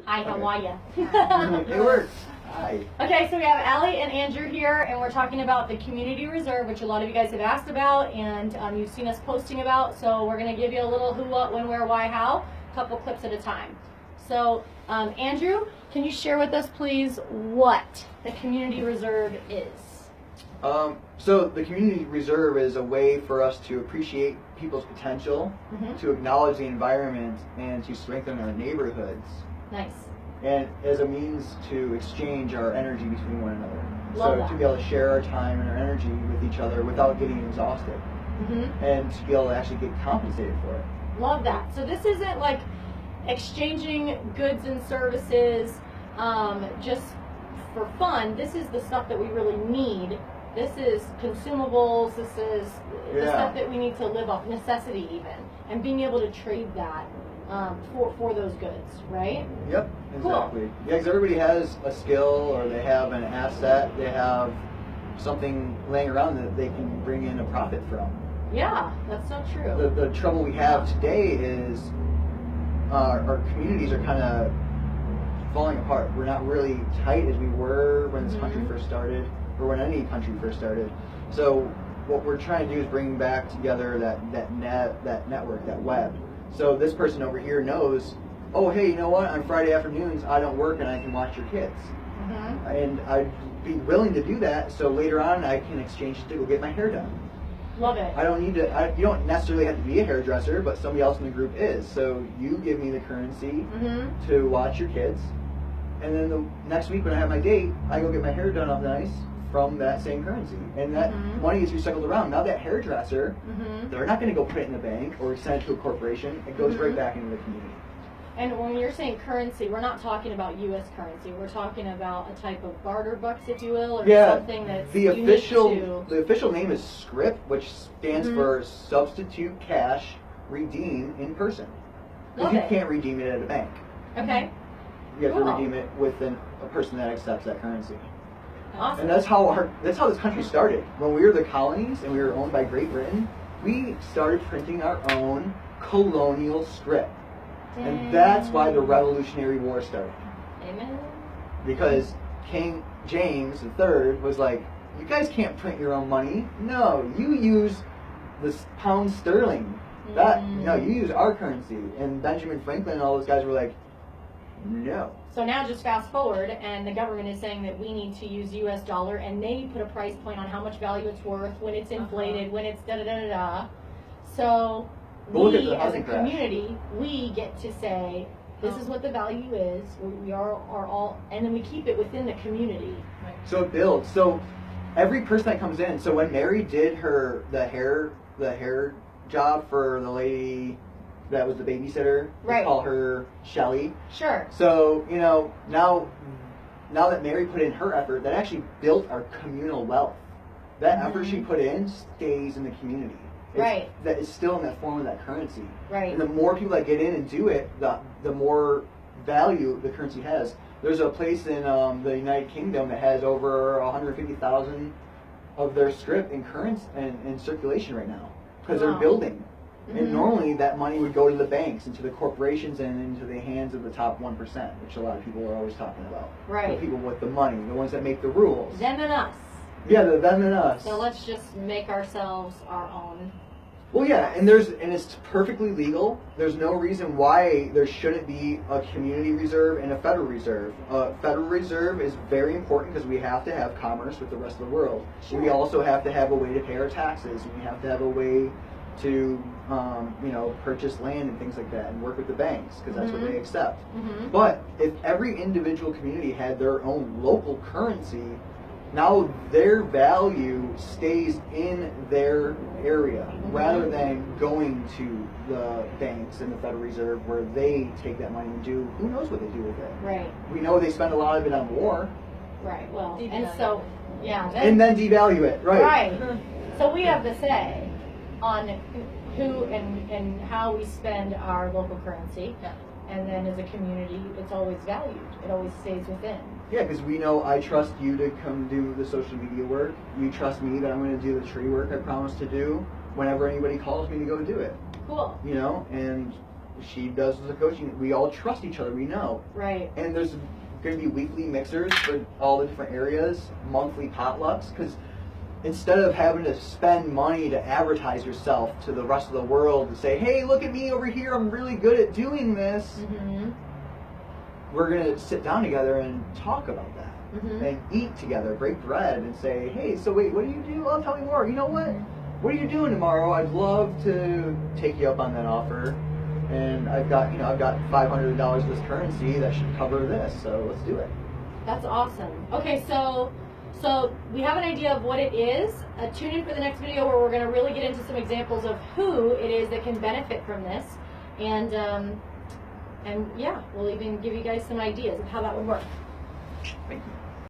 Hi, how are you? It works. Hi. Okay, so we have Allie and Andrew here, and we're talking about the community reserve, which a lot of you guys have asked about, and you've seen us posting about. So we're going to give you a little who, what, when, where, why, how, a couple clips at a time. So, Andrew, can you share with us, please, what the community reserve is? So the community reserve is a way for us to appreciate people's potential, to acknowledge the environment, and to strengthen our neighborhoods. Nice. And as a means to exchange our energy between one another. Love so that. to be able to share our time and our energy with each other without getting exhausted. And to be able to actually get compensated for it. Love that. So this isn't like exchanging goods and services just for fun. This is the stuff that we really need. This is consumables. This is the stuff that we need to live off, necessity even, and being able to trade that for those goods, right? Yep, exactly. Cool. Yeah, because everybody has a skill, or they have an asset, they have something laying around that they can bring in a profit from. Yeah, that's so true. The trouble we have today is our communities are kind of falling apart. We're not really tight as we were when this country first started, or when any country first started. So what we're trying to do is bring back together that network, that web. So this person over here knows, oh, hey, you know what? On Friday afternoons, I don't work and I can watch your kids. And I'd be willing to do that, so later on I can exchange to go get my hair done. Love it. I don't need to. You don't necessarily have to be a hairdresser, but somebody else in the group is. So you give me the currency to watch your kids, and then the next week when I have my date, I go get my hair done up nice from that same currency, and that money is recycled around. Now that hairdresser, they're not going to go put it in the bank or send it to a corporation. It goes right back into the community. And when you're saying currency, we're not talking about U.S. currency. We're talking about a type of barter bucks, if you will, or something that's the official name is SCRIP, which stands for Substitute Cash Redeem in Person. Because you can't redeem it at a bank. Okay. You have to redeem it with a person that accepts that currency. Awesome. And that's how this country started. When we were the colonies and we were owned by Great Britain, we started printing our own colonial script. And that's why the Revolutionary War started. Amen. Because King James III was like, you guys can't print your own money. No, you use the pound sterling. No, you use our currency. And Benjamin Franklin and all those guys were like, no. So now just fast forward, and the government is saying that we need to use U.S. dollar, and they put a price point on how much value it's worth, when it's inflated, when it's da-da-da-da-da. So we, as a community, we get to say, this is what the value is, we are all, and then we keep it within the community. So it builds. So every person that comes in, so when Mary did the hair job for the lady that was the babysitter, we call her Shelly. Sure. So, you know, now that Mary put in her effort, that actually built our communal wealth. That effort she put in stays in the community. That is still in that form of that currency. And the more people that get in and do it, the more value the currency has. There's a place in the United Kingdom that has over 150,000 of their scrip in currency and in circulation right now, because they're building. And normally that money would go to the banks and to the corporations and into the hands of the top 1%, which a lot of people are always talking about. The people with the money, the ones that make the rules. Them and us. Yeah, the them and us. So let's just make ourselves our own. Well, yeah, and it's perfectly legal. There's no reason why there shouldn't be a community reserve and a federal reserve. Federal reserve is very important because we have to have commerce with the rest of the world. We also have to have a way to pay our taxes. We have to have a way to purchase land and things like that, and work with the banks because that's what they accept. But if every individual community had their own local currency, now their value stays in their area rather than going to the banks and the Federal Reserve where they take that money and do who knows what they do with it. We know they spend a lot of it on war. Well, and so and then devalue it. So we have the say on who and how we spend our local currency. And then as a community, it's always valued. It always stays within. Yeah, because we know I trust you to come do the social media work. You trust me that I'm going to do the tree work I promised to do whenever anybody calls me to go do it. Cool. You know, and she does the coaching. We all trust each other. We know. Right. And there's going to be weekly mixers for all the different areas, monthly potlucks, because instead of having to spend money to advertise yourself to the rest of the world and say, hey, look at me over here, I'm really good at doing this, we're going to sit down together and talk about that. And eat together, break bread, and say, hey, so wait, what do you do? Oh, tell me more. You know what? What are you doing tomorrow? I'd love to take you up on that offer. And I've got $500 of this currency that should cover this, so let's do it. That's awesome. Okay, so we have an idea of what it is. Tune in for the next video where we're going to really get into some examples of who it is that can benefit from this, and yeah, we'll even give you guys some ideas of how that would work. Thank you.